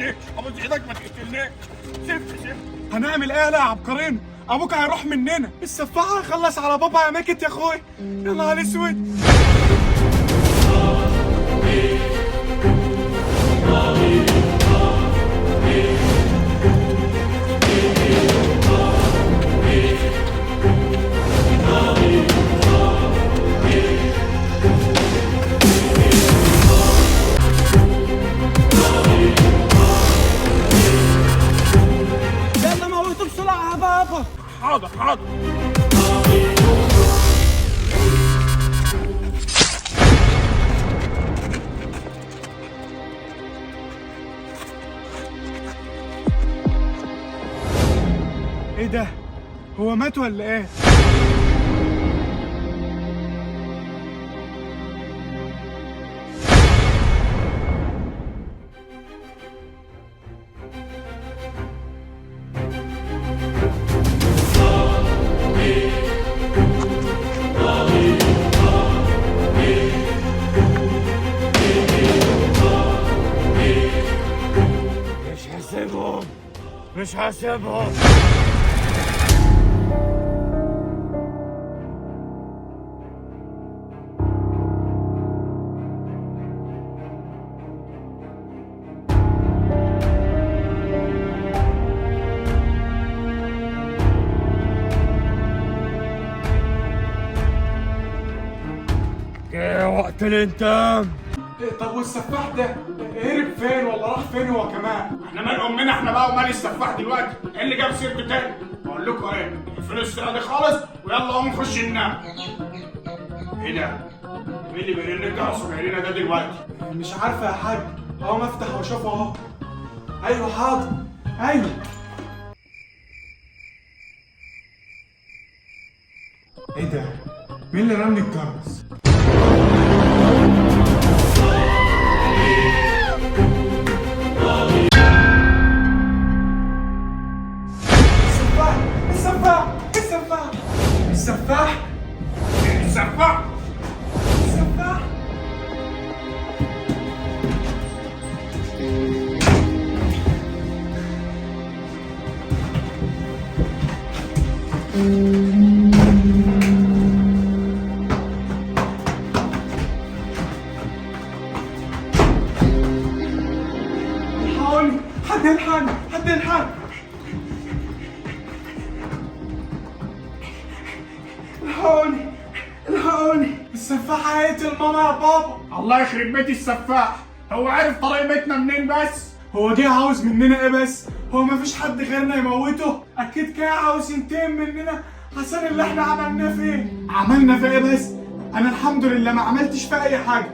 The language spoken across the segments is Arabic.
تقتلنيش، ابوس ايدك ما تقتلنيش. سيبني. هنعمل ايه يا عبقرين؟ ابوك هيروح مننا، السفاح هيخلص على بابا يا ماكت يا اخوي. يا نهار اسود. يلا موتوا بسرعه يا بابا. حاضر حاضر. ايه ده؟ هو مات ولا ايه؟ مش هسيبهم، مش هسيبهم. جه وقت الانتقام. طب والسفاح ده هرب فين ولا راح فين هو كمان؟ احنا مال امنا احنا بقى ومال السفاح دلوقتي؟ ايه اللي جاب سيرته تاني؟ بقول لكم ايه، اقفلوا السيره دي خالص ويلا قوم نخش ننام. ايه ده؟ مين اللي بيرن الجرس وجاي ده دلوقتي؟ مش عارفه يا حاج، اهو مفتح واشوفه اهو. ايوه حاضر، ايوه. ايه ده؟ مين اللي رن الجرس؟ السفاح السفاح السفاح السفاح السفاح. السفاح. الحقوني، حد يلحقني، حد يلحقني. الحقوني الحقوني، السفاح هيقتل ماما يا بابا. الله يخرب بيت السفاح، هو عارف طريق بيتنا منين بس؟ هو جه عاوز مننا ايه بس؟ هو مفيش حد غيرنا يموته؟ اكيد كده عاوز ينتقم مننا عشان اللي احنا عملناه فيه. عملنا فيه ايه بس؟ انا الحمد لله ما عملتش فيه اي حاجه.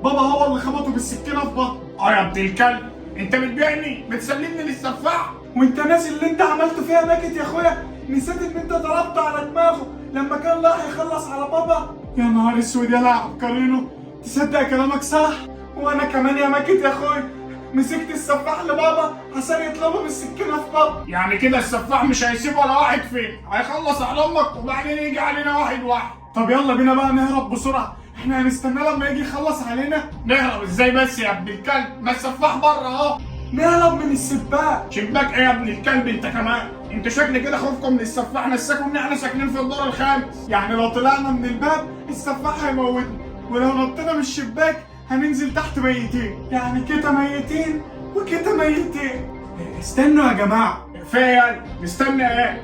بابا هو اللي خبطه بالسكينه في بطنه. يا ابن الكلب، انت بتبيعني بتسلمني للسفاح؟ وانت ناسي اللي انت عملته فيها ماكت يا اخويا؟ نسيت ان انت ضربته على دماغه لما كان راح يخلص على بابا؟ يا نهار اسود يا عبقرينو، تصدق كلامك صح؟ وانا كمان يا ماكت يا اخويا مسكت السفاح لبابا عشان يطلبه بالسكينه في بطنه. يعني كده السفاح مش هيسيب ولا واحد فين، هيخلص على امك وبعدين يجي علينا واحد واحد. طب يلا بينا بقى نهرب بسرعه، احنا هنستنى لما يجي يخلص علينا. نهرب ازاي بس يا ابن الكلب؟ ما السفاح بره اهو. نهرب من السباق. شباك ايه يا ابن الكلب انت كمان؟ انت شكل كده خوفكم من السفاح نساكم ان احنا ساكنين في الدور الخامس. يعني لو طلعنا من الباب السفاح هيموتنا، ولو نطينا من الشباك هننزل تحت ميتين، يعني كده ميتين وكده ميتين. استنوا يا جماعه. فين؟ مستني ايه؟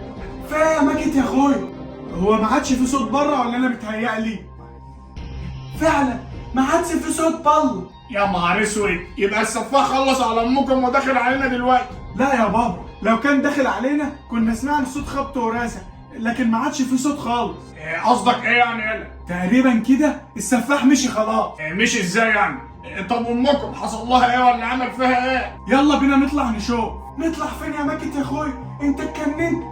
فيا ماكت يا اخويا، هو ما عادش في صوت بره ولا انا بتهيألي؟ فعلا ما عادش في صوت بره. يا نهار اسود، يبقى السفاح خلص على امكم وداخل علينا دلوقتي. لا يا بابا، لو كان داخل علينا كنا سمعنا صوت خبط ورزع، لكن ما عادش في صوت خالص. قصدك ايه يعني يالا؟ تقريبا كده السفاح مشي خلاص. مش ازاي يعني؟ طب امكم حصل لها ايه ولا عمل فيها ايه؟ يلا بينا نطلع نشوف. نطلع فين يا ماكت يا اخويا؟ انت اتجننت؟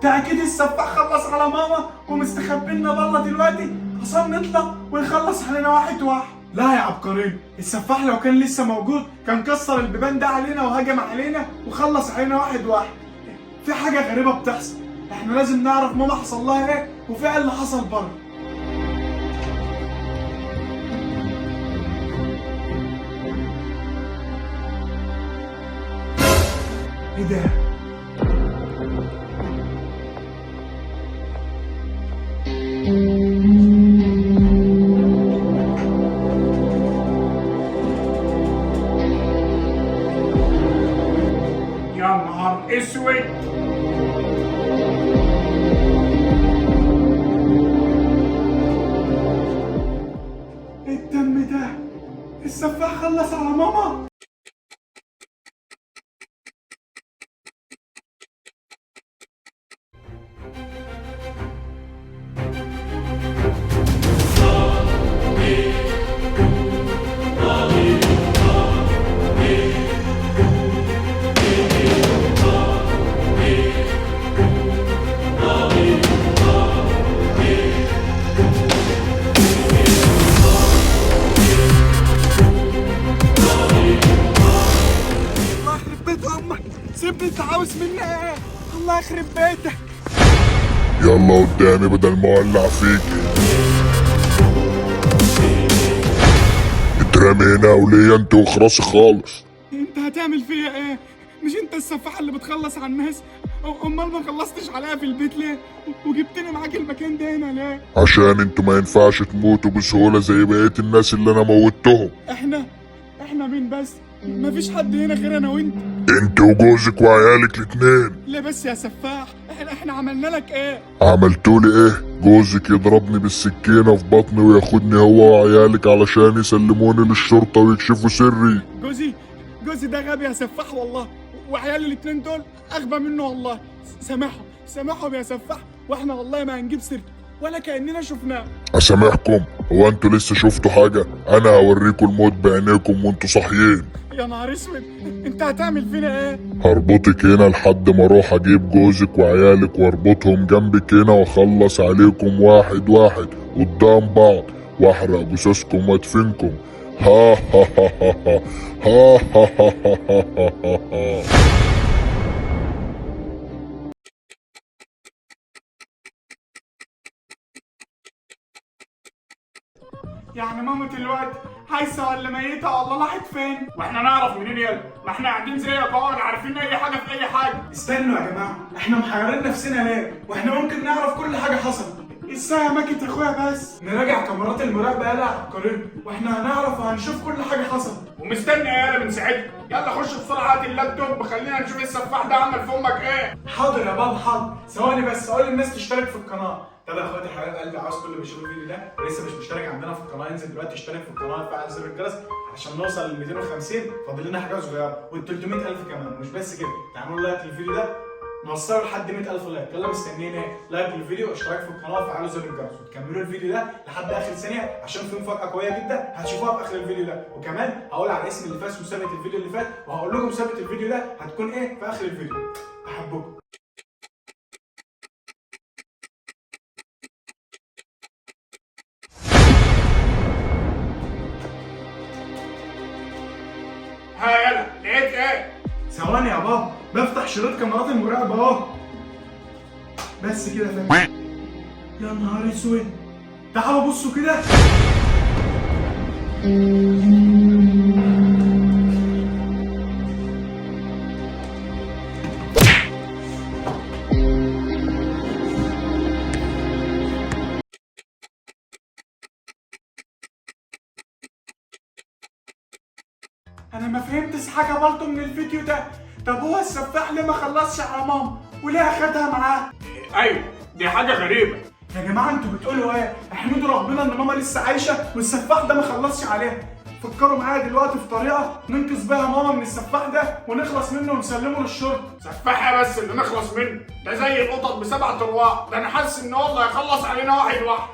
ده اكيد السفاح خلص على ماما ومستخبينا بره دلوقتي عشان نطلع ويخلص علينا واحد واحد. لا يا عبقرين، السفاح لو كان لسه موجود كان كسر البيبان ده علينا وهجم علينا وخلص علينا واحد واحد. في حاجة غريبة بتحصل، احنا لازم نعرف ماما حصل لها ايه وفي ايه اللي حصل بره. ايه ده؟ يا نهار اسود. ايه الدم ده؟ السفاح خلص على ماما؟ الله يخرب بيت امك، سيبني، انت عاوز مني ايه؟ الله يخرب بيتك. يلا قدامي بدل ما اولع فيكي. اترمي هنا وليا انت واخرسي خالص. انت هتعمل فيا ايه؟ مش انت السفاح اللي بتخلص على الناس؟ امال ما خلصتش عليا في البيت ليه؟ وجبتني معاك المكان ده هنا ليه؟ عشان انتوا ما ينفعش تموتوا بسهولة زي بقية الناس اللي انا موتهم. احنا مين بس؟ مفيش حد هنا غير انا وانت. انت وجوزك وعيالك الاتنين. ليه بس يا سفاح؟ احنا عملنا لك ايه؟ عملتولي ايه؟ جوزك يضربني بالسكينة في بطني وياخدني هو وعيالك علشان يسلموني للشرطة ويكشفوا سري. جوزي ده غبي يا سفاح والله، وعيالي الاتنين دول اغبى منه والله. سامحهم يا سفاح، واحنا والله ما هنجيب سيرته ولا كأننا شفناه. اسامحكم؟ هو انتوا لسه شفتوا حاجة؟ انا هوريكم الموت بعينيكم وانتوا صاحيين. يا نهار اسود، انت هتعمل فينا ايه؟ هربطك هنا لحد ما اروح اجيب جوزك وعيالك واربطهم جنبك هنا واخلص عليكم واحد واحد قدام بعض واحرق جثثكم وادفنكم. ها ها ها ها ها ها ها ها ها ها. يعني مامة الواد عايزة ولا ميتة ولا راحت فين؟ واحنا نعرف منين يلا؟ ما احنا قاعدين زيك اهو عارفين اي حاجه في اي حاجه. استنوا يا جماعة، احنا محيرين نفسنا ليه؟ واحنا ممكن نعرف كل حاجة حصلت. ازاي يا ماكت يا اخويا؟ بس نراجع كاميرات المراقبة يلا عبقريين، واحنا هنعرف وهنشوف كل حاجة حصلت. ومستني ايه يالا من ساعتها؟ يلا خش بسرعه هات اللابتوب خلينا نشوف السفاح ده عمل في امك ايه. حاضر يا بابا حاضر، ثواني بس اقول للناس تشترك في القناة. طب يا اخواتي حبايب قلبي، عاوز كل اللي بيشوف الفيديو ده ولسه مش مشترك عندنا في القناه ينزل دلوقتي يشترك في القناه ويفعل زر الجرس عشان نوصل ل 250. فاضل لنا حاجه صغيره وال 300,000 كمان. مش بس كده، تعملوا لايك للفيديو ده نوصله لحد 100,000 لايك. يلا مستنيين ايه؟ لايك للفيديو واشتراك في القناه وفعلوا زر الجرس وتكملوا الفيديو ده لحد اخر ثانيه عشان في مفاجاه قويه جدا هتشوفوها في اخر الفيديو ده. وكمان هقول على اسم اللي فاز مسابقه الفيديو اللي فات وهقول لكم مسابقه الفيديو ده هتكون ايه في اخر الفيديو. بحبكم. ها يلا لقيت ايه؟ ثواني يا بابا، بفتح شريط كاميرات المراقبة اهو. بس كده فاهم. يا نهار اسود، تعالوا بصوا كده. انا ما فهمتش حاجه برضه من الفيديو ده. طب هو السفاح ليه ما خلصش على ماما وليه اخدها معاه؟ ايوه دي حاجه غريبه. يا جماعه انتوا بتقولوا ايه؟ احمدوا ربنا ان ماما لسه عايشه والسفاح ده ما خلصش عليها. فكروا معايا دلوقتي في طريقه ننقذ بيها ماما من السفاح ده ونخلص منه ونسلمه للشرطه. سفاحه بس اللي نخلص منه؟ ده زي القطط ب7 ارواح. ده انا حاسس ان هو اللي هيخلص علينا واحد واحد.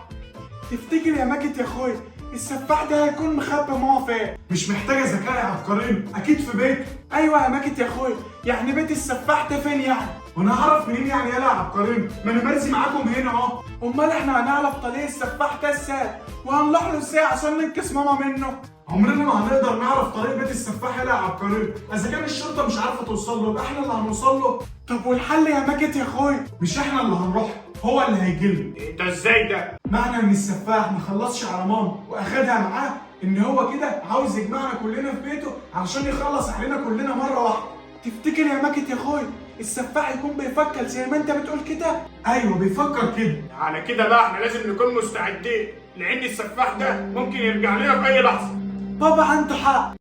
تفتكر يا ماجد يا اخويا السفاح ده هيكون مخبي ماما فين؟ مش محتاجه ذكاء يا عبقريين، اكيد في بيته. ايوه يا ماجد يا اخويا، يعني بيت السفاح ده فين يعني؟ وانا هعرف منين يعني يا عبقريين؟ ما انا مرسي معاكم هنا اهو. امال احنا هنعرف طريق السفاح ده ازاي؟ وهنروح له ازاي عشان ننقذ ماما منه؟ عمرنا ما هنقدر نعرف طريق بيت السفاح يا عبقريين، اذا كان الشرطه مش عارفه توصل له يبقى احنا اللي هنوصل له. طب والحل يا ماجد يا اخويا؟ مش احنا اللي هنروح، هو اللي هيجيلنا. ده ازاي ده؟ معنى ان السفاح ما خلصش على ماما واخدها معاه ان هو كده عاوز يجمعنا كلنا في بيته علشان يخلص علينا كلنا مره واحده. تفتكر يا ماكت يا اخوي السفاح يكون بيفكر زي ما انت بتقول كده؟ ايوه بيفكر كده. على كده بقى احنا لازم نكون مستعدين، لان السفاح ده ممكن يرجع لنا في اي لحظه. بابا عنده حق.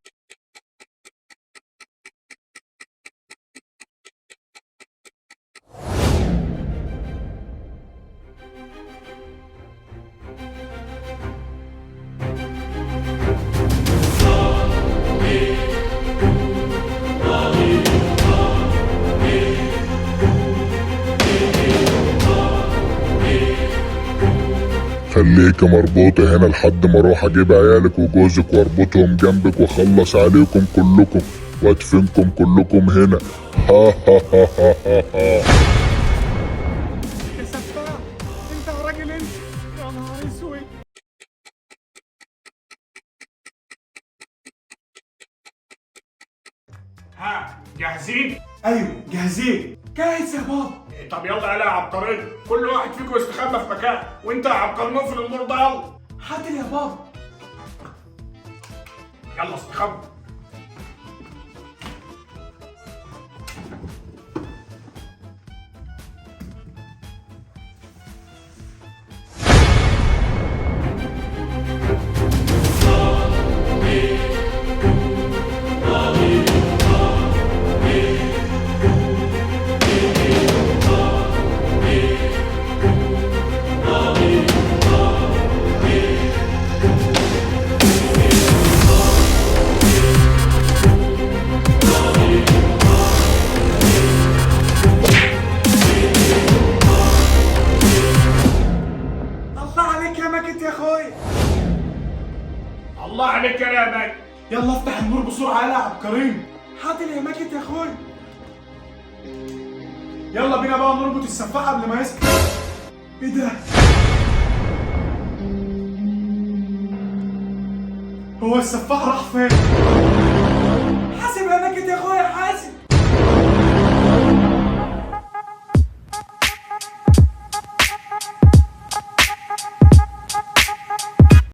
خليكي مربوطة هنا لحد ما اروح اجيب عيالك وجوزك واربطهم جنبك واخلص عليكم كلكم وادفنكم كلكم هنا. ها ها ها ها ها ها. يا سفاح انت يا راجل انت، يا نهار اسود. ها جاهزين؟ ايوه جاهزين. جاهز يا بابا. طب يلا يا عبقرين، كل واحد فيكم يستخبى في مكان، وانت يا عبقر نقفل النور ده. يلا حاضر يا بابا. يلا استخبى. الله عليك يا ماكت يا اخوي. الله عليك يا باك. يلا افتح النور بسرعه يا عبقرين. حاضر يا ماكت يا اخوي. يلا بينا بقى نربط السفاح قبل ما يسكت. ايه ده؟ هو السفاح راح فين؟ حاسب يا